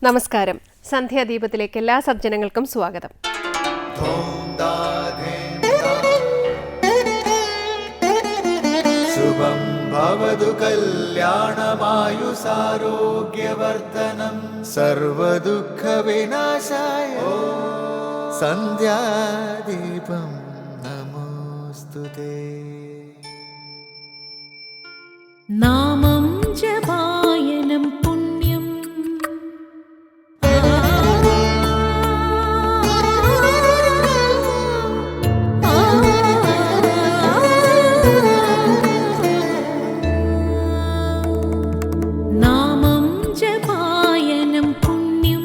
നമസ്കാരം. സന്ധ്യാദീപത്തിലേക്ക് എല്ലാ സജ്ജനങ്ങൾക്കും സ്വാഗതം. ശുഭം ഭവതു കല്യാണമായുസാരോഗ്യവർദ്ധനം സർവദുഃഖ വിനാശായ സന്ധ്യാദീപം നമോസ്തുതേ. നാമം ജപായനം പുണ്യം നാമം ജപായനം പുണ്യം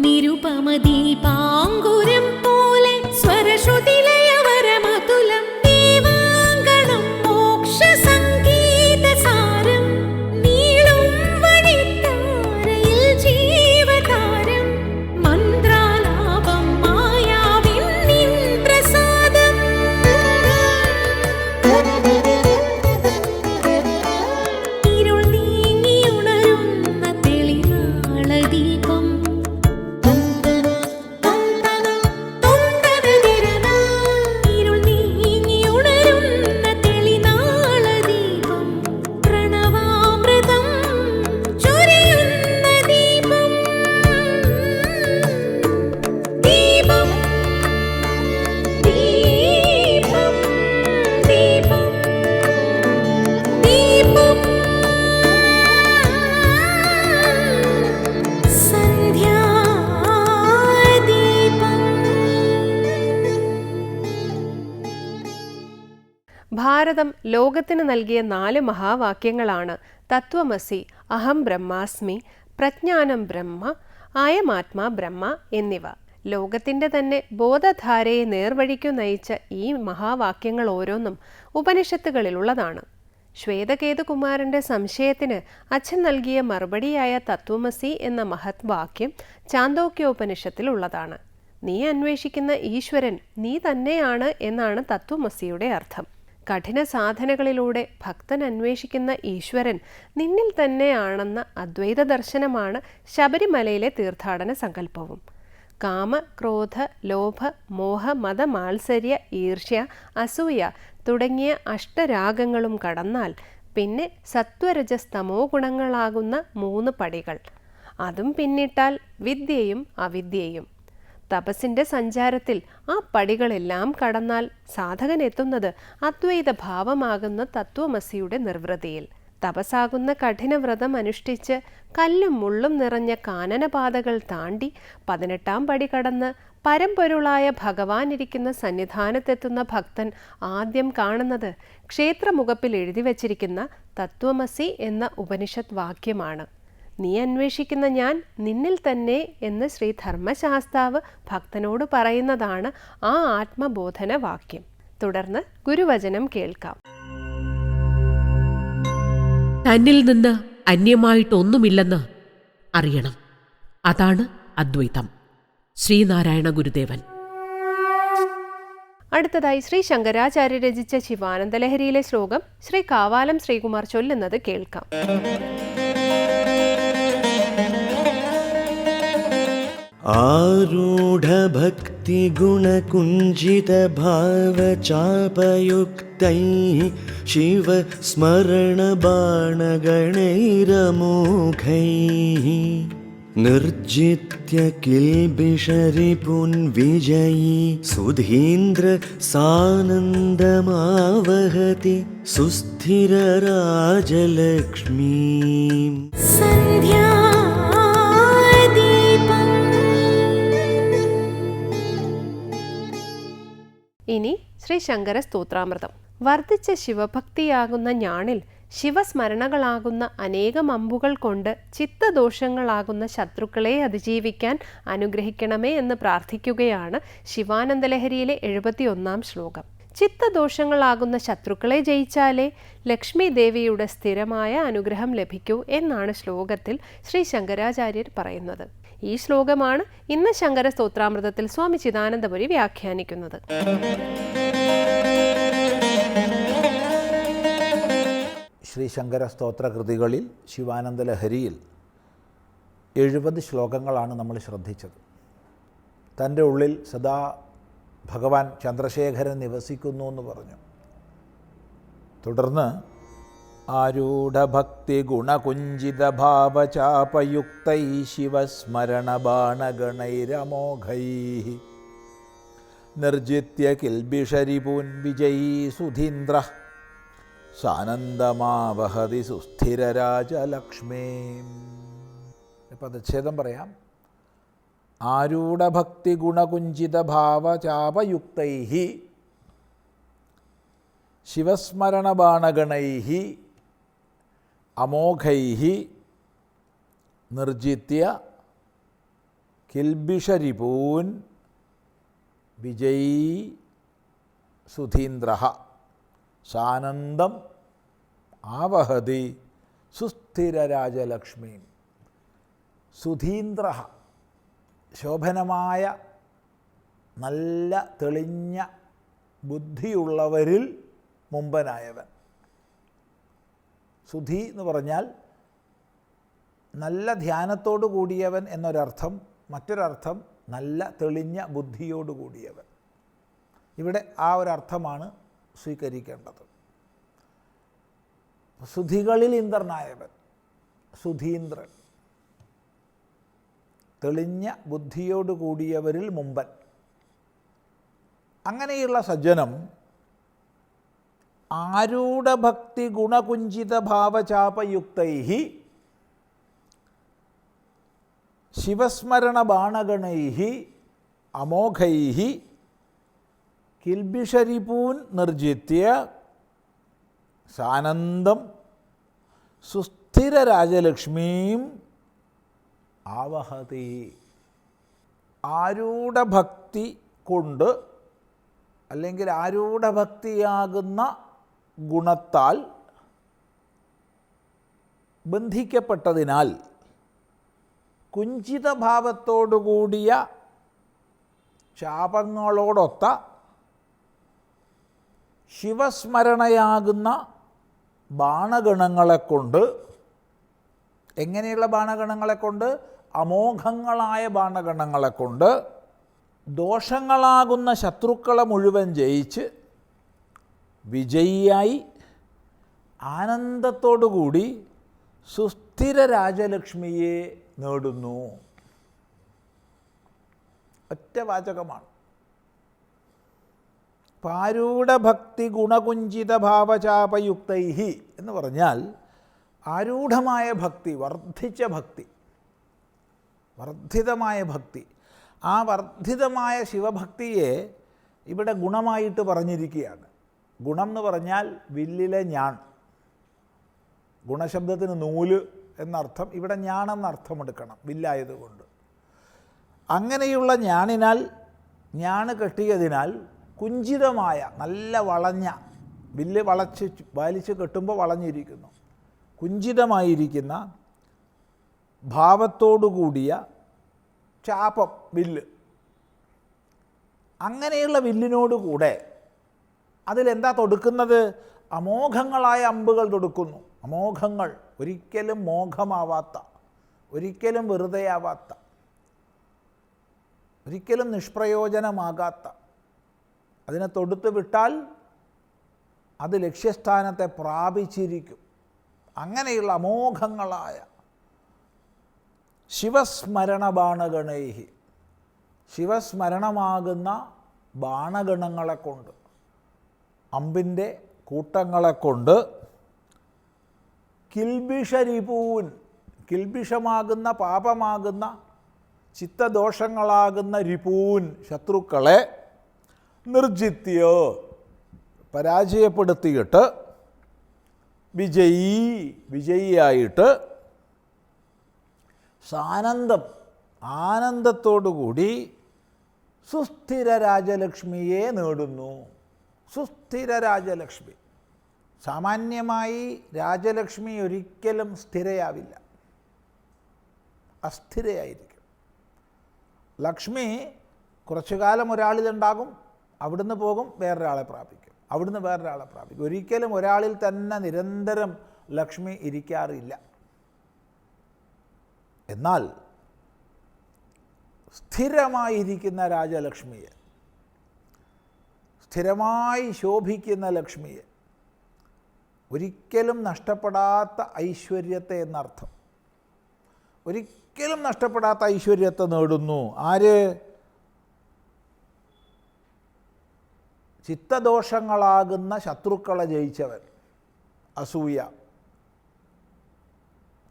നിരുപമദീപാങ്കുരം പോലെ സ്വരശ്രുതിലയവരമതുലം ദീവാങ്കണം മോക്ഷ സംഗീതസാരം നീളും വഴിത്താരയിൽ ജീവതാരം മന്ത്രാലാപം മായാവിൻ നിൻ പ്രസാദം ഇരുൾ നീങ്ങിയുണരുന്ന തെളിനാളദീപം ഇരുൾ നീങ്ങിയുണരുന്ന തെളിനാളദീപം പ്രണവാമൃതം ചൊരിയുന്ന ദീപം ദീപം ദീപം ദീപം ദീപം ഭാരതം ലോകത്തിന് നൽകിയ 4 മഹാവാക്യങ്ങളാണ് തത്വമസി, അഹം ബ്രഹ്മാസ്മി, പ്രജ്ഞാനം ബ്രഹ്മ, അയമാത്മാ ബ്രഹ്മ എന്നിവ. ലോകത്തിൻ്റെ തന്നെ ബോധധാരയെ നേർവഴിക്കു നയിച്ച ഈ മഹാവാക്യങ്ങൾ ഓരോന്നും ഉപനിഷത്തുകളിലുള്ളതാണ്. ശ്വേതകേതുകുമാരൻ്റെ സംശയത്തിന് അച്ഛൻ നൽകിയ മറുപടിയായ തത്വമസി എന്ന മഹത് വാക്യം ചാന്തോക്യോപനിഷത്തിലുള്ളതാണ്. നീ അന്വേഷിക്കുന്ന ഈശ്വരൻ നീ തന്നെയാണ് എന്നാണ് തത്വമസിയുടെ അർത്ഥം. കഠിന സാധനകളിലൂടെ ഭക്തൻ അന്വേഷിക്കുന്ന ഈശ്വരൻ നിന്നിൽ തന്നെയാണെന്ന അദ്വൈത ദർശനമാണ് ശബരിമലയിലെ തീർത്ഥാടന സങ്കല്പവും. കാമ, ക്രോധ, ലോഭ, മോഹ, മത, മാത്സര്യ, ഈർഷ്യ, അസൂയ തുടങ്ങിയ അഷ്ടരാഗങ്ങളും കടന്നാൽ പിന്നെ സത്വരജസ്തമോ ഗുണങ്ങളാകുന്ന 3 പടികൾ, അതും പിന്നിട്ടാൽ വിദ്യയും അവിദ്യയും. തപസ്സിൻ്റെ സഞ്ചാരത്തിൽ ആ പടികളെല്ലാം കടന്നാൽ സാധകൻ എത്തുന്നത് അദ്വൈത ഭാവമാകുന്ന തത്വമസിയുടെ നിർവൃതിയിൽ. തപസ്സാകുന്ന കഠിനവ്രതം അനുഷ്ഠിച്ച് കല്ലും മുള്ളും നിറഞ്ഞ കാനനപാതകൾ താണ്ടി 18ാം പടി കടന്ന് പരമ്പൊരുളായ ഭഗവാൻ ഇരിക്കുന്ന സന്നിധാനത്തെത്തുന്ന ഭക്തൻ ആദ്യം കാണുന്നത് ക്ഷേത്രമുഖപ്പിൽ എഴുതി വച്ചിരിക്കുന്ന തത്വമസി എന്ന ഉപനിഷത്ത് വാക്യമാണ്. നീ അന്വേഷിക്കുന്ന ഞാൻ നിന്നിൽ തന്നെ എന്ന് ശ്രീ ധർമ്മശാസ്താവ് ഭക്തനോട് പറയുന്നതാണ് ആ ആത്മബോധന വാക്യം. തുടർന്ന് ഗുരുവചനം കേൾക്കാം. തന്നിൽ നിന്ന് അന്യമായിട്ടൊന്നുമില്ലെന്ന് അറിയണം. അതാണ് അദ്വൈതം. ശ്രീനാരായണ ഗുരുദേവൻ. അടുത്തതായി ശ്രീ ശങ്കരാചാര്യ രചിച്ച ശിവാനന്ദലഹരിയിലെ ശ്ലോകം ശ്രീ കാവാലം ശ്രീകുമാർ ചൊല്ലുന്നത് കേൾക്കാം. ആരൂഢഭക്തിഗുണകുञ्जितभावचापयुक्तैः शिवस्मरणबाणगणैरमोघैः निर्जित्य किल्बिषरिपुन् विजयी सुधीन्द्र सानन्दमावहति सुस्थिरराजलक्ष्मीम्. ഇനി ശ്രീ ശങ്കര സ്തോത്രാമൃതം. വർദ്ധിച്ച ശിവഭക്തിയാകുന്ന ഞാണിൽ ശിവസ്മരണകളാകുന്ന അനേകം അമ്പുകൾ കൊണ്ട് ചിത്തദോഷങ്ങളാകുന്ന ശത്രുക്കളെ അതിജീവിക്കാൻ അനുഗ്രഹിക്കണമേ എന്ന് പ്രാർത്ഥിക്കുകയാണ് ശിവാനന്ദലഹരിയിലെ 71ാം ശ്ലോകം. ചിത്തദോഷങ്ങളാകുന്ന ശത്രുക്കളെ ജയിച്ചാലേ ലക്ഷ്മി ദേവിയുടെ സ്ഥിരമായ അനുഗ്രഹം ലഭിക്കൂ എന്നാണ് ശ്ലോകത്തിൽ ശ്രീ ശങ്കരാചാര്യർ പറയുന്നത്. ഈ ശ്ലോകമാണ് ഇന്ന് ശങ്കര സ്തോത്രാമൃതത്തിൽ സ്വാമി ചിദാനന്ദപുരി വ്യാഖ്യാനിക്കുന്നത്. ശ്രീ ശങ്കര സ്തോത്ര കൃതികളിൽ ശിവാനന്ദലഹരിയിൽ 70 ശ്ലോകങ്ങളാണ് നമ്മൾ ശ്രദ്ധിച്ചത്. തൻ്റെ ഉള്ളിൽ സദാ ഭഗവാൻ ചന്ദ്രശേഖരൻ നിവസിക്കുന്നു എന്ന് പറഞ്ഞു. തുടർന്ന് ആരൂഢഭക്തി ഗുണകുഞ്ചിത ഭാവചാപയുക്തൈ ശിവസ്മരണബാണഗണൈരമോഘൈ നിർജിത്യ കിൽബിഷരിപൂൻ വിജയീ സുധീന്ദ്ര സാനന്ദമാവഹതി സുസ്ഥിരരാജലക്ഷ്മീ. പദച്ഛേദം പറയാം. ആരൂഢഭക്തി ഗുണകുഞ്ചിത ഭാവചാപയുക്തൈ ശിവസ്മരണബാണഗണൈ അമോഘൈ നിർജിത്യ കിൽബിഷരിപൂൻ വിജയീ സുധീന്ദ്ര സാനന്ദം ആവഹതി സുസ്ഥിരരാജലക്ഷ്മീ. സുധീന്ദ്ര, ശോഭനമായ നല്ല തെളിഞ്ഞ ബുദ്ധിയുള്ളവരിൽ മുമ്പനായവൻ. സുധി എന്ന് പറഞ്ഞാൽ നല്ല ധ്യാനത്തോടു കൂടിയവൻ എന്നൊരർത്ഥം. മറ്റൊരർത്ഥം നല്ല തെളിഞ്ഞ ബുദ്ധിയോടു കൂടിയവൻ. ഇവിടെ ആ ഒരർത്ഥമാണ് സ്വീകരിക്കേണ്ടത്. സുധികളിൽ ഇന്ദ്രനായവൻ സുധീന്ദ്രൻ, തെളിഞ്ഞ ബുദ്ധിയോടു കൂടിയവരിൽ മുമ്പൻ. അങ്ങനെയുള്ള സജ്ജനം ആരൂഢഭക്തി ഗുണകുഞ്ചിത ഭാവചാപയുക്തൈ ശിവസ്മരണബാണഗണൈ അമോഘൈ കിൽബിഷരിപൂൻ നിർജിത്യ സാനന്ദം സുസ്ഥിരരാജലക്ഷ്മീം ആവഹതി. ആരൂഢഭക്തി കൊണ്ട് അല്ലെങ്കിൽ ആരൂഢഭക്തിയാകുന്ന ഗുണത്താൽ ബന്ധിക്കപ്പെട്ടതിനാൽ കുഞ്ചിതഭാവത്തോടുകൂടിയ ശാപങ്ങളോടൊത്ത ശിവസ്മരണയാകുന്ന ബാണഗണങ്ങളെക്കൊണ്ട്, എങ്ങനെയുള്ള ബാണഗണങ്ങളെക്കൊണ്ട്? അമോഘങ്ങളായ ബാണഗണങ്ങളെക്കൊണ്ട് ദോഷങ്ങളാകുന്ന ശത്രുക്കളെ മുഴുവൻ ജയിച്ച് വിജയിയായി ആനന്ദത്തോടുകൂടി സുസ്ഥിര രാജലക്ഷ്മിയെ നേടുന്നു. ഒറ്റ വാചകമാണ്. ആരൂഢഭക്തി ഗുണകുഞ്ചിത ഭാവചാപയുക്തൈ എന്ന് പറഞ്ഞാൽ ആരൂഢമായ ഭക്തി, വർദ്ധിച്ച ഭക്തി, വർദ്ധിതമായ ഭക്തി. ആ വർദ്ധിതമായ ശിവഭക്തിയെ ഇവിടെ ഗുണമായിട്ട് പറഞ്ഞിരിക്കുകയാണ്. ഗുണം എന്ന് പറഞ്ഞാൽ വില്ലിലെ ഞാൺ. ഗുണശബ്ദത്തിന് നൂല് എന്നർത്ഥം, ഇവിടെ ഞാണെന്നർത്ഥം എടുക്കണം, വില്ലായതുകൊണ്ട്. അങ്ങനെയുള്ള ഞാണിനാൽ, ഞാണ് കെട്ടിയതിനാൽ കുഞ്ചിതമായ നല്ല വളഞ്ഞ വില്ല് വലിച്ച് കെട്ടുമ്പോൾ വളഞ്ഞിരിക്കുന്നു, കുഞ്ചിതമായിരിക്കുന്ന ഭാവത്തോടുകൂടിയ ചാപം വില്ല്. അങ്ങനെയുള്ള വില്ലിനോടുകൂടെ അതിലെന്താ തൊടുക്കുന്നത്? അമോഘങ്ങളായ അമ്പുകൾ തൊടുക്കുന്നു. അമോഘങ്ങൾ, ഒരിക്കലും മോഘമാവാത്ത, ഒരിക്കലും വെറുതെയാവാത്ത, ഒരിക്കലും നിഷ്പ്രയോജനമാകാത്ത, അതിനെ തൊടുത്ത് വിട്ടാൽ അത് ലക്ഷ്യസ്ഥാനത്തെ പ്രാപിച്ചിരിക്കും. അങ്ങനെയുള്ള അമോഘങ്ങളായ ശിവസ്മരണ ബാണഗണൈ, ശിവസ്മരണമാകുന്ന ബാണഗണങ്ങളെ കൊണ്ട്, അമ്പിൻ്റെ കൂട്ടങ്ങളെ കൊണ്ട് കിൽബിഷരിപൂൻ, കിൽബിഷമാകുന്ന പാപമാകുന്ന ചിത്തദോഷങ്ങളാകുന്ന രിപൂൻ, ശത്രുക്കളെ നിർജിത്യ, പരാജയപ്പെടുത്തിയിട്ട് വിജയീ, വിജയിയായിട്ട് സാനന്ദം, ആനന്ദത്തോടുകൂടി സുസ്ഥിര രാജലക്ഷ്മിയെ നേടുന്നു. സുസ്ഥിര രാജലക്ഷ്മി. സാമാന്യമായി രാജലക്ഷ്മി ഒരിക്കലും സ്ഥിരയാവില്ല, അസ്ഥിരയായിരിക്കും. ലക്ഷ്മി കുറച്ചു കാലം ഒരാളിലുണ്ടാകും, അവിടുന്ന് പോകും, വേറൊരാളെ പ്രാപിക്കും, അവിടുന്ന് വേറൊരാളെ പ്രാപിക്കും. ഒരിക്കലും ഒരാളിൽ തന്നെ നിരന്തരം ലക്ഷ്മി ഇരിക്കാറില്ല. എന്നാൽ സ്ഥിരമായിരിക്കുന്ന രാജലക്ഷ്മിയെ, സ്ഥിരമായി ശോഭിക്കുന്ന ലക്ഷ്മിയെ, ഒരിക്കലും നഷ്ടപ്പെടാത്ത ഐശ്വര്യത്തെ എന്നർത്ഥം, ഒരിക്കലും നഷ്ടപ്പെടാത്ത ഐശ്വര്യത്തെ നേടുന്നു. ആര്? ചിത്തദോഷങ്ങളാകുന്ന ശത്രുക്കളെ ജയിച്ചവൻ. അസൂയ,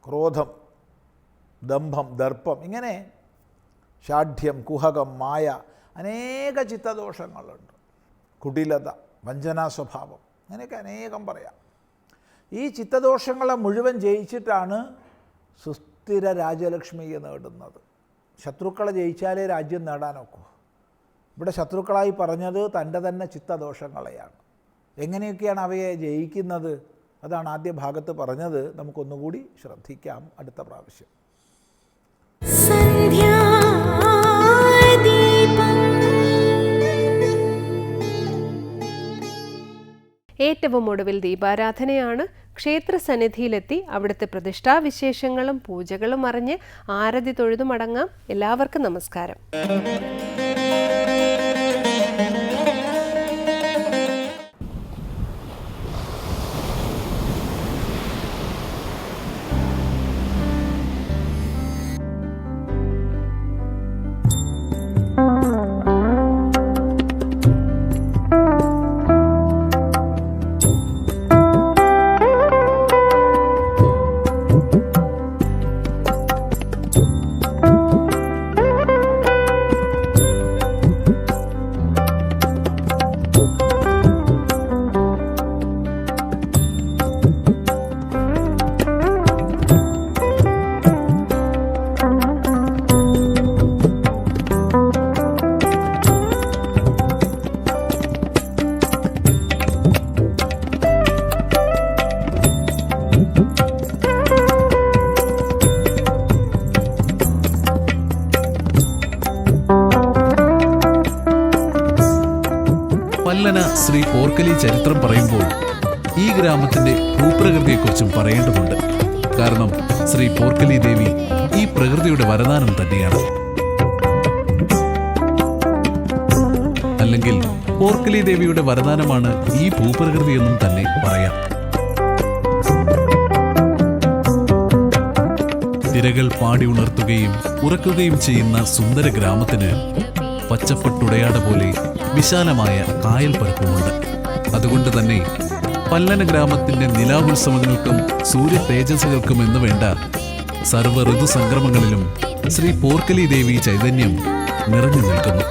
ക്രോധം, ദംഭം, ദർപ്പം, ഇങ്ങനെ ഷാഠ്യം, കുഹകം, മായ, അനേക ചിത്തദോഷങ്ങളുണ്ട്. കുടിലത, വഞ്ചനാ സ്വഭാവം, അങ്ങനെയൊക്കെ അനേകം പറയാം. ഈ ചിത്തദോഷങ്ങളെ മുഴുവൻ ജയിച്ചിട്ടാണ് സുസ്ഥിര രാജലക്ഷ്മിയെ നേടുന്നത്. ശത്രുക്കളെ ജയിച്ചാലേ രാജ്യം നേടാനൊക്കൂ. ഇവിടെ ശത്രുക്കളായി പറഞ്ഞത് തൻ്റെ തന്നെ ചിത്തദോഷങ്ങളെയാണ്. എങ്ങനെയൊക്കെയാണ് അവയെ ജയിക്കുന്നത്? അതാണ് ആദ്യ ഭാഗത്ത് പറഞ്ഞത്. നമുക്കൊന്നുകൂടി ശ്രദ്ധിക്കാം അടുത്ത പ്രാവശ്യം. ഏറ്റവും ഒടുവിൽ ദീപാരാധനയാണ്. ക്ഷേത്രസന്നിധിയിലെത്തി അവിടുത്തെ പ്രതിഷ്ഠാവിശേഷങ്ങളും പൂജകളും അറിഞ്ഞ് ആരതി തൊഴുതു മടങ്ങാം. എല്ലാവർക്കും നമസ്കാരം. പല്ലന ശ്രീ പോർക്കലി ചരിത്രം പറയുമ്പോൾ ഈ ഗ്രാമത്തിന്റെ ഭൂപ്രകൃതിയെക്കുറിച്ചും പറയേണ്ടതുണ്ട്. കാരണം ശ്രീ പോർക്കലി ദേവി ഈ പ്രകൃതിയുടെ വരദാനം തന്നെയാണ്. അല്ലെങ്കിൽ പോർക്കലി ദേവിയുടെ വരദാനമാണ് ഈ ഭൂപ്രകൃതിയെന്നും തന്നെ പറയാം. തിരകൾ പാടി ഉണർത്തുകയും ഉറക്കുകയും ചെയ്യുന്ന സുന്ദര ഗ്രാമത്തിന് പച്ചപ്പൊട്ടുടയാട പോലെ വിശാലമായ കായൽ പരപ്പുമുണ്ട്. അതുകൊണ്ട് തന്നെ പല്ലന ഗ്രാമത്തിന്റെ നിലാവുത്സവങ്ങൾക്കും സൂര്യ തേജസ്സുകൾക്കും എന്ന് വേണ്ട സർവ്വ ഋതുസംക്രമങ്ങളിലും ശ്രീ പോർക്കലി ദേവി ചൈതന്യം നിറഞ്ഞു നിൽക്കുന്നു.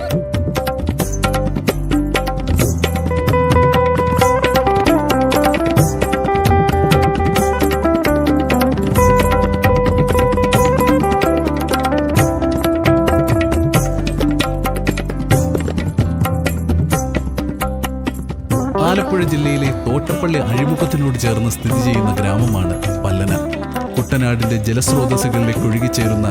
ആലപ്പുഴ ജില്ലയിലെ തോട്ടപ്പള്ളി അഴിമുഖത്തിനോട് ചേർന്ന് സ്ഥിതി ചെയ്യുന്ന ഗ്രാമമാണ് പല്ലന. കുട്ടനാടിന്റെ ജലസ്രോതസ്സുകളിലേക്ക് ഒഴുകിച്ചേരുന്ന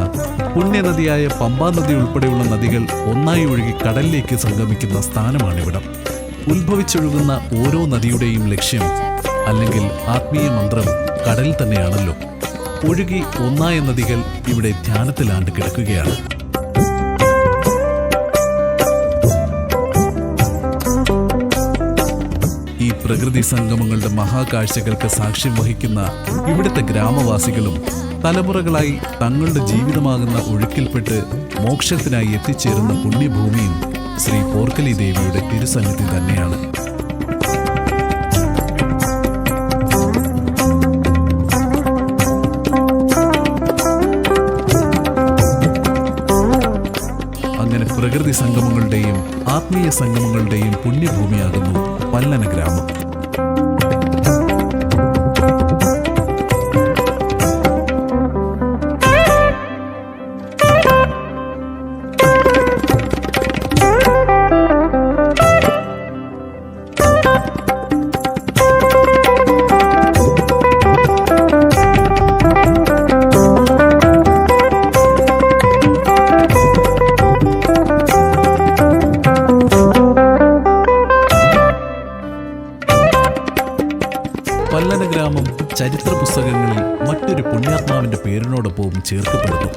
പുണ്യനദിയായ പമ്പാ നദി ഉൾപ്പെടെയുള്ള നദികൾ ഒന്നായി ഒഴുകി കടലിലേക്ക് സംഗമിക്കുന്ന സ്ഥാനമാണിവിടം. ഉത്ഭവിച്ചൊഴുകുന്ന ഓരോ നദിയുടെയും ലക്ഷ്യം അല്ലെങ്കിൽ ആത്മീയ മന്ത്രം കടൽ തന്നെയാണല്ലോ. ഒഴുകി ഒന്നായ നദികൾ ഇവിടെ ധ്യാനത്തിലാണ്ട് കിടക്കുകയാണ്. ഈ പ്രകൃതി സംഗമങ്ങളുടെ മഹാകാഴ്ചകൾക്ക് സാക്ഷ്യം വഹിക്കുന്ന ഇവിടുത്തെ ഗ്രാമവാസികളും തലമുറകളായി തങ്ങളുടെ ജീവിതമാകുന്ന ഒഴുക്കിൽപ്പെട്ട് മോക്ഷത്തിനായി എത്തിച്ചേരുന്ന പുണ്യഭൂമിയും ശ്രീ പോർക്കലി ദേവിയുടെ തിരുസന്നിധി തന്നെയാണ്. അങ്ങനെ പ്രകൃതി സംഗമങ്ങളുടെയും ആത്മീയ സംഗമങ്ങളുടെയും പുണ്യഭൂമിയാകുന്നു പല്ലന ഗ്രാമം. പല്ലന ഗ്രാമം ചരിത്ര പുസ്തകങ്ങളിൽ മറ്റൊരു പുണ്യാത്മാവിന്റെ പേരിനോടൊപ്പവും ചേർക്കപ്പെടുന്നു.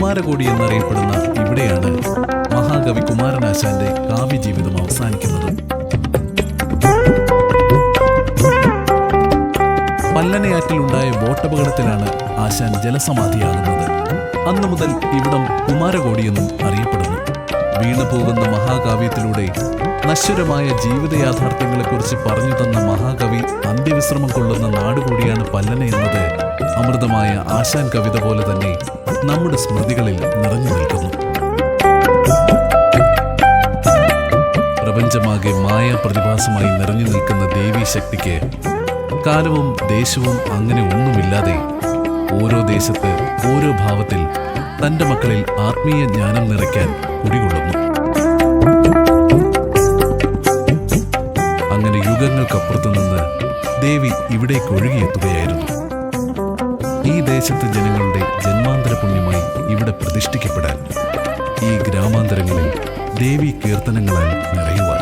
കുമാരകോടി എന്നറിയപ്പെടുന്ന ഇവിടെയാണ് മഹാകവി കുമാരനാശാന്റെ കാവ്യജീവിതം അവസാനിക്കുന്നത്. പല്ലനയാറ്റിലുണ്ടായ ബോട്ടപകടത്തിലാണ് ആശാൻ ജലസമാധിയാകുന്നത്. അന്നു മുതൽ ഇവിടം കുമാരകോടിയെന്നും അറിയപ്പെടുന്നു. വീണുപോകുന്ന മഹാകാവ്യത്തിലൂടെ നശ്വരമായ ജീവിത യാഥാർത്ഥ്യങ്ങളെക്കുറിച്ച് പറഞ്ഞു തന്ന മഹാകവി അന്ത്യവിശ്രമം കൊള്ളുന്ന നാടുകൂടിയാണ് പല്ലന എന്നത് അമൃതമായ ആശാൻ കവിത പോലെ തന്നെ നമ്മുടെ സ്മൃതികളിൽ നിറഞ്ഞു നിൽക്കുന്നു. പ്രപഞ്ചമാകെ മായാ പ്രതിഭാസമായി നിറഞ്ഞു നിൽക്കുന്ന ദേവീ ശക്തിക്ക് കാലവും ദേശവും അങ്ങനെ ഒന്നുമില്ലാതെ ഓരോ ദേശത്ത് ഓരോ ഭാവത്തിൽ തൻ്റെ മക്കളിൽ ആത്മീയ ജ്ഞാനം നിറയ്ക്കാൻ കുടികൊള്ളുന്നു. അങ്ങനെ യുഗങ്ങൾക്കപ്പുറത്തു നിന്ന് ദേവി ഇവിടേക്ക് ഒഴുകിയെത്തുകയായിരുന്നു. ഈ ദേശത്തെ ജനങ്ങളുടെ ജന്മാന്തര പുണ്യമായി ഇവിടെ പ്രതിഷ്ഠിക്കപ്പെടാൻ, ഈ ഗ്രാമാന്തരങ്ങളിൽ ദേവി കീർത്തനങ്ങളാൽ നിറയുവാൻ.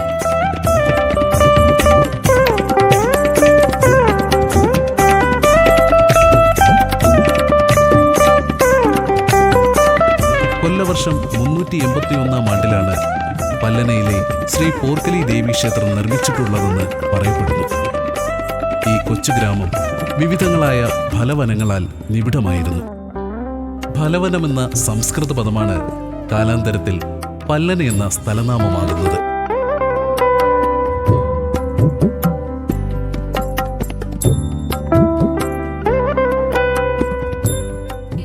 കൊല്ലവർഷം 381 ആണ്ടിലാണ് പല്ലനയിലെ ശ്രീ പോർക്കലി ദേവി ക്ഷേത്രം നിർമ്മിച്ചിട്ടുള്ളതെന്ന് പറയപ്പെടുന്നു. ഈ കൊച്ചു ഗ്രാമം വിവിധങ്ങളായ ഫലവനങ്ങളാൽ നിബിഡമായിരുന്നു. ഫലവനമെന്ന സംസ്കൃത പദമാണ് കാലാന്തരത്തിൽ പല്ലന എന്ന സ്ഥലനാമമാകുന്നത്.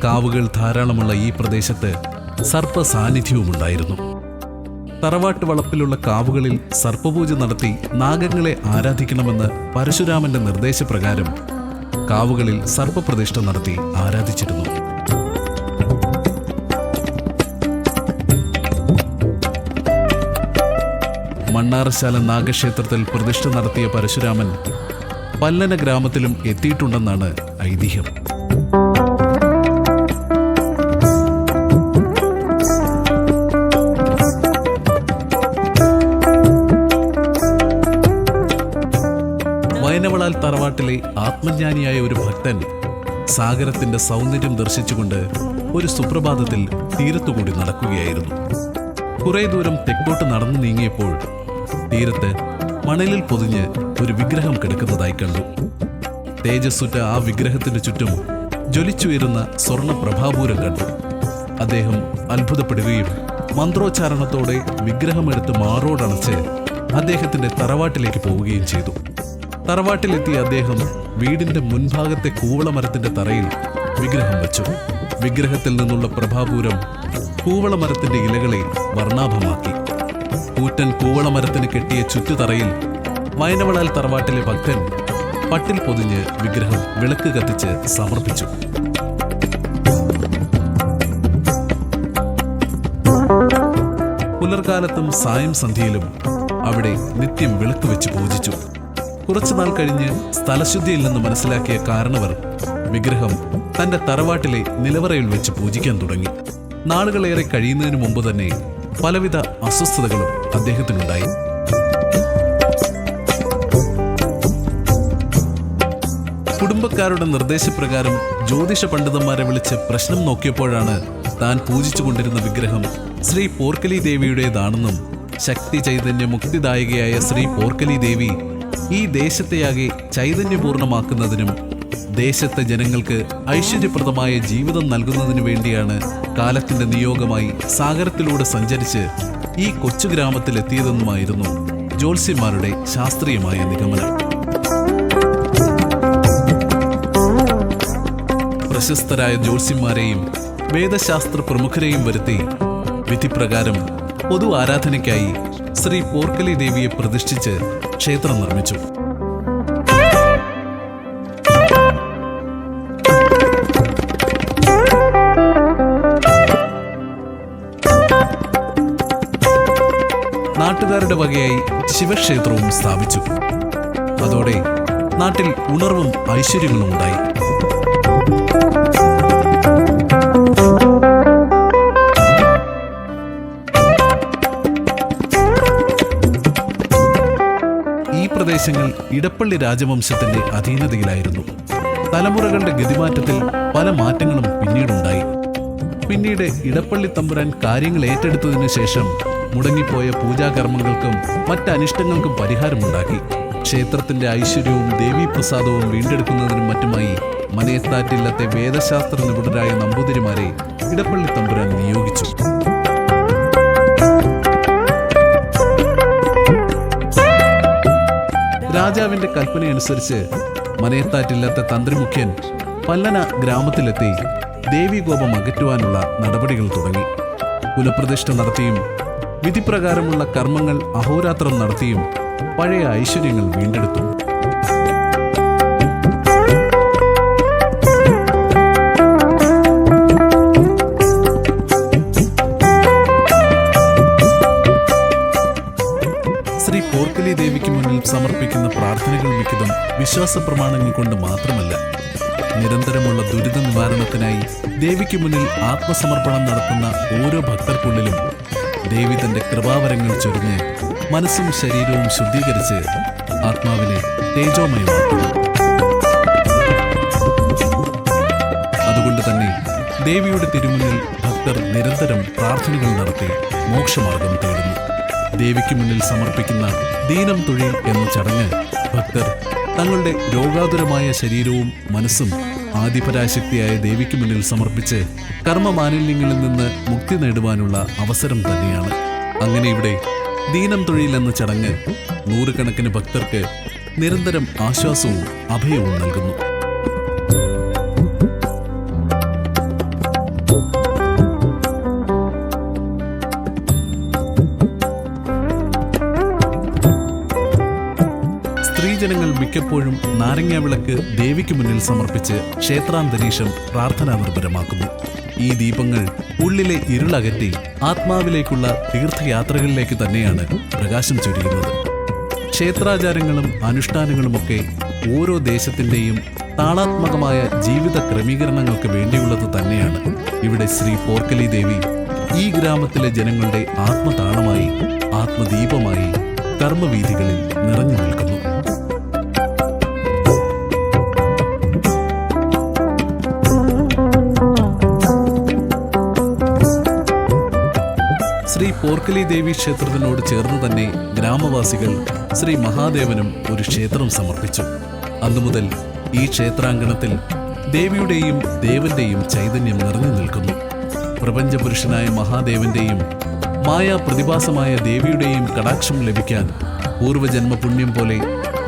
കാവുകൾ ധാരാളമുള്ള ഈ പ്രദേശത്ത് സർപ്പ സാന്നിധ്യവുമുണ്ടായിരുന്നു. തറവാട്ട് വളപ്പിലുള്ള കാവുകളിൽ സർപ്പപൂജ നടത്തി നാഗങ്ങളെ ആരാധിക്കണമെന്ന് പരശുരാമന്റെ നിർദ്ദേശപ്രകാരം കാവുകളിൽ സർപ്പപ്രതിഷ്ഠ നടത്തി ആരാധിച്ചിരുന്നു. മണ്ണാറശാല നാഗക്ഷേത്രത്തിൽ പ്രതിഷ്ഠ നടത്തിയ പരശുരാമൻ പല്ലന ഗ്രാമത്തിലും എത്തിയിട്ടുണ്ടെന്നാണ് ഐതിഹ്യം. വയനവളാൽ തറവാട്ടിലെ ആത്മജ്ഞാനിയായ ഒരു ഭക്തൻ സാഗരത്തിന്റെ സൗന്ദര്യം ദർശിച്ചുകൊണ്ട് ഒരു സുപ്രഭാതത്തിൽ തീരത്തുകൂടി നടക്കുകയായിരുന്നു. കുറെ ദൂരം തെക്കോട്ട് നടന്നു നീങ്ങിയപ്പോൾ തീരത്ത് മണലിൽ പൊതിഞ്ഞ് ഒരു വിഗ്രഹം കിടക്കുന്നതായി കണ്ടു. തേജസ്സുറ്റ ആ വിഗ്രഹത്തിന് ചുറ്റും ജ്വലിച്ചുയരുന്ന സ്വർണ്ണ പ്രഭാപൂരം കണ്ടു. അദ്ദേഹം അത്ഭുതപ്പെടുകയും മന്ത്രോച്ചാരണത്തോടെ വിഗ്രഹമെടുത്ത് മാറോടണച്ച് അദ്ദേഹത്തിന്റെ തറവാട്ടിലേക്ക് പോവുകയും ചെയ്തു. തറവാട്ടിലെത്തിയ അദ്ദേഹം വീടിന്റെ മുൻഭാഗത്തെ കൂവളമരത്തിന്റെ തറയിൽ വിഗ്രഹം വച്ചു. വിഗ്രഹത്തിൽ നിന്നുള്ള പ്രഭാപൂരം കൂവളമരത്തിന്റെ ഇലകളെ വർണ്ണാഭമാക്കി. കൂറ്റൻ കൂവളമരത്തിന് കെട്ടിയ ചുറ്റുതറയിൽ വയനവളാൽ തറവാട്ടിലെ ഭക്തൻ പട്ടിൽ പൊതിഞ്ഞ് വിഗ്രഹം വിളക്ക് കത്തിച്ച് സമർപ്പിച്ചു. പുലർകാലത്തും സായം സന്ധ്യയിലും അവിടെ നിത്യം വിളക്ക് വെച്ച് പൂജിച്ചു. കുറച്ചുനാൾ കഴിഞ്ഞ് സ്ഥലശുദ്ധിയില്ലെന്ന് മനസ്സിലാക്കിയ കാരണവർ വിഗ്രഹം തന്റെ തറവാട്ടിലെ നിലവറയിൽ വെച്ച് പൂജിക്കാൻ തുടങ്ങി. നാളുകളേറെ കഴിയുന്നതിന് മുമ്പ് തന്നെ പലവിധ അസ്വസ്ഥതകളും അദ്ദേഹത്തിനുണ്ടായി. കുടുംബക്കാരുടെ നിർദ്ദേശപ്രകാരം ജ്യോതിഷ പണ്ഡിതന്മാരെ വിളിച്ച് പ്രശ്നം നോക്കിയപ്പോഴാണ് താൻ പൂജിച്ചുകൊണ്ടിരുന്ന വിഗ്രഹം ശ്രീ പോർക്കലി ദേവിയുടേതാണെന്നും ശക്തി ചൈതന്യ മുക്തിദായികയായ ശ്രീ പോർക്കലി ദേവി ഈ ദേശത്തെയാകെ ചൈതന്യപൂർണമാക്കുന്നതിനും ദേശത്തെ ജനങ്ങൾക്ക് ഐശ്വര്യപ്രദമായ ജീവിതം നൽകുന്നതിനു വേണ്ടിയാണ് കാലത്തിന്റെ നിയോഗമായി സാഗരത്തിലൂടെ സഞ്ചരിച്ച് ഈ കൊച്ചു ഗ്രാമത്തിലെത്തിയതെന്നുമായിരുന്നു ജ്യോത്സ്യന്മാരുടെ ശാസ്ത്രീയമായ നിഗമനം. പ്രശസ്തരായ ജ്യോത്സ്യന്മാരെയും വേദശാസ്ത്ര പ്രമുഖരെയും വരുത്തി വിധിപ്രകാരം പൊതു ആരാധനയ്ക്കായി ശ്രീ പോർക്കലി ദേവിയെ പ്രതിഷ്ഠിച്ച് ക്ഷേത്രം നിർമ്മിച്ചു. നാട്ടുകാരുടെ വകയായി ശിവക്ഷേത്രവും സ്ഥാപിച്ചു. അതോടെ നാട്ടിൽ ഉണർവും ഐശ്വര്യങ്ങളും ഉണ്ടായി. പ്രദേശങ്ങൾ ഇടപ്പള്ളി രാജവംശത്തിന്റെ അധീനതയിലായിരുന്നു. തലമുറകളുടെ ഗതിമാറ്റത്തിൽ പല മാറ്റങ്ങളും പിന്നീടുണ്ടായി. പിന്നീട് ഇടപ്പള്ളി തമ്പുരാൻ കാര്യങ്ങൾ ഏറ്റെടുത്തതിനു ശേഷം മുടങ്ങിപ്പോയ പൂജാകർമ്മങ്ങൾക്കും മറ്റ് അനിഷ്ടങ്ങൾക്കും പരിഹാരമുണ്ടാക്കി. ക്ഷേത്രത്തിന്റെ ഐശ്വര്യവും ദേവീപ്രസാദവും വീണ്ടെടുക്കുന്നതിനും മറ്റുമായി മനയത്താറ്റില്ലത്തെ വേദശാസ്ത്ര നിപുണരായ നമ്പൂതിരിമാരെ ഇടപ്പള്ളി തമ്പുരാൻ നിയോഗിച്ചു. രാജാവിന്റെ കൽപ്പനയനുസരിച്ച് മനയത്താറ്റില്ലത്തെ തന്ത്രിമുഖ്യൻ പല്ലന ഗ്രാമത്തിലെത്തി ദേവീകോപം അകറ്റുവാനുള്ള നടപടികൾ തുടങ്ങി. കുലപ്രതിഷ്ഠ നടത്തിയും വിധിപ്രകാരമുള്ള കർമ്മങ്ങൾ അഹോരാത്രം നടത്തിയും പഴയ ഐശ്വര്യങ്ങൾ വീണ്ടെടുത്തു. ശ്രീ പോർക്കലി ദേവിക്ക് മുന്നിൽ സമർപ്പിക്കുന്ന പ്രാർത്ഥനകൾ മിക്കതും വിശ്വാസ പ്രമാണങ്ങൾ കൊണ്ട് മാത്രമല്ല, നിരന്തരമുള്ള ദുരിത നിവാരണത്തിനായി ദേവിക്ക് മുന്നിൽ ആത്മസമർപ്പണം നടത്തുന്ന ഓരോ ഭക്തർക്കുള്ളിലും ദേവി തന്റെ കൃപാവരങ്ങൾ ചൊരിഞ്ഞ് മനസ്സും ശരീരവും ശുദ്ധീകരിച്ച് ആത്മാവിനെ തേജോമയമാക്കുന്നു. അതുകൊണ്ട് തന്നെ ദേവിയുടെ തിരുമുന്നിൽ ഭക്തർ നിരന്തരം പ്രാർത്ഥനകൾ നടത്തി മോക്ഷമാർഗം തേടുന്നു. ദേവിക്ക് മുന്നിൽ സമർപ്പിക്കുന്ന ദീനം തൊഴിൽ എന്ന ചടങ്ങ് ഭക്തർ തങ്ങളുടെ രോഗാതുരമായ ശരീരവും മനസ്സും ആദിപരാശക്തിയായ ദേവിക്ക് മുന്നിൽ സമർപ്പിച്ച് കർമ്മമാലിന്യങ്ങളിൽ നിന്ന് മുക്തി നേടുവാനുള്ള അവസരം തന്നെയാണ്. അങ്ങനെ ഇവിടെ ദീനം തൊഴിൽ എന്ന ചടങ്ങ് നൂറുകണക്കിന് ഭക്തർക്ക് നിരന്തരം ആശ്വാസവും അഭയവും നൽകുന്നു. സ്ത്രീജനങ്ങൾ മിക്കപ്പോഴും നാരങ്ങാവിളക്ക് ദേവിക്ക് മുന്നിൽ സമർപ്പിച്ച് ക്ഷേത്രാന്തരീക്ഷം പ്രാർത്ഥനാ നിർഭരമാക്കുന്നു. ഈ ദീപങ്ങൾ ഉള്ളിലെ ഇരുളകറ്റി ആത്മാവിലേക്കുള്ള തീർത്ഥയാത്രകളിലേക്ക് തന്നെയാണ് പ്രകാശം ചൊരിയുന്നത്. ക്ഷേത്രാചാരങ്ങളും അനുഷ്ഠാനങ്ങളുമൊക്കെ ഓരോ ദേശത്തിൻ്റെയും താളാത്മകമായ ജീവിത ക്രമീകരണങ്ങൾക്ക് വേണ്ടിയുള്ളത് തന്നെയാണ്. ഇവിടെ ശ്രീ പോർക്കലി ദേവി ഈ ഗ്രാമത്തിലെ ജനങ്ങളുടെ ആത്മതാളമായി, ആത്മദീപമായി കർമ്മവീഥികളിൽ നിറഞ്ഞു നിൽക്കുന്നു. ശ്രീ പോർക്കലി ദേവി ക്ഷേത്രത്തിനോട് ചേർന്ന് തന്നെ ഗ്രാമവാസികൾ ശ്രീ മഹാദേവനും ഒരു ക്ഷേത്രം സമർപ്പിച്ചു. അന്നുമുതൽ ഈ ക്ഷേത്രാങ്കണത്തിൽ ദേവിയുടെയും ദേവന്റെയും ചൈതന്യം നിറഞ്ഞു നിൽക്കുന്നു. പ്രപഞ്ചപുരുഷനായ മഹാദേവന്റെയും മായാ പ്രതിഭാസമായ ദേവിയുടെയും കടാക്ഷം ലഭിക്കാൻ പൂർവജന്മ പുണ്യം പോലെ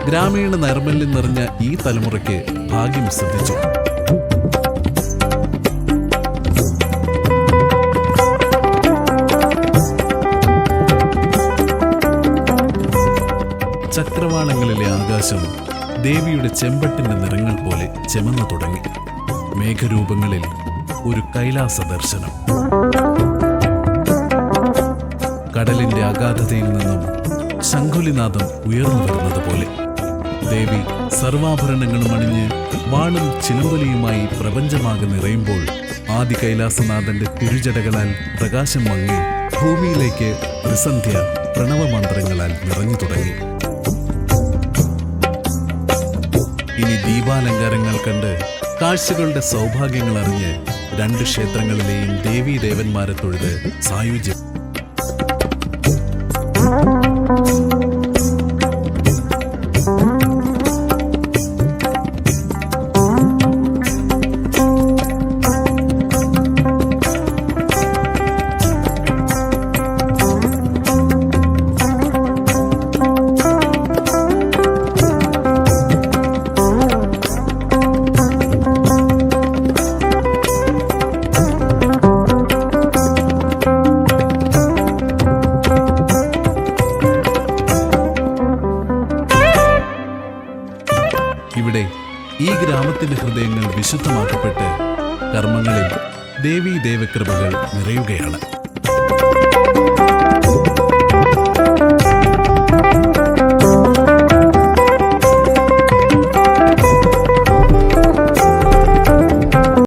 ഗ്രാമീണ നൈർമല്യം നിറഞ്ഞ ഈ തലമുറയ്ക്ക് ഭാഗ്യം സിദ്ധിച്ചു. ചക്രവാളങ്ങളിലെ ആകാശം ദേവിയുടെ ചെമ്പട്ടിന്റെ നിറങ്ങൾ പോലെ ചെമന്നു തുടങ്ങി. മേഘരൂപങ്ങളിൽ ഒരു കൈലാസ ദർശനം. കടലിന്റെ അഗാധതയിൽ നിന്നും ശംഖുലിനാദം ഉയർന്നു വരുന്നത് പോലെ ദേവി സർവാഭരണങ്ങളും അണിഞ്ഞ് വാളും ചിലമ്പലിയുമായി പ്രപഞ്ചമാകെ നിറയുമ്പോൾ ആദി കൈലാസനാഥന്റെ തിരുജടകളാൽ പ്രകാശം മങ്ങി ഭൂമിയിലേക്ക് ത്രിസന്ധ്യ പ്രണവമന്ത്രങ്ങളാൽ നിറഞ്ഞു തുടങ്ങി. ഇനി ദീപാലങ്കാരങ്ങൾ കണ്ട് കാഴ്ചകളുടെ സൗഭാഗ്യങ്ങൾ അറിഞ്ഞ് രണ്ട് ക്ഷേത്രങ്ങളിലെയും ദേവീദേവന്മാരെ തൊഴുത് സായുജ്യം. ഇവിടെ ഈ ഗ്രാമത്തിന്റെ ഹൃദയങ്ങൾ വിശുദ്ധമാക്കപ്പെട്ട് കർമ്മങ്ങളിൽ ദേവീദേവകൃപകൾ നിറയുകയാണ്.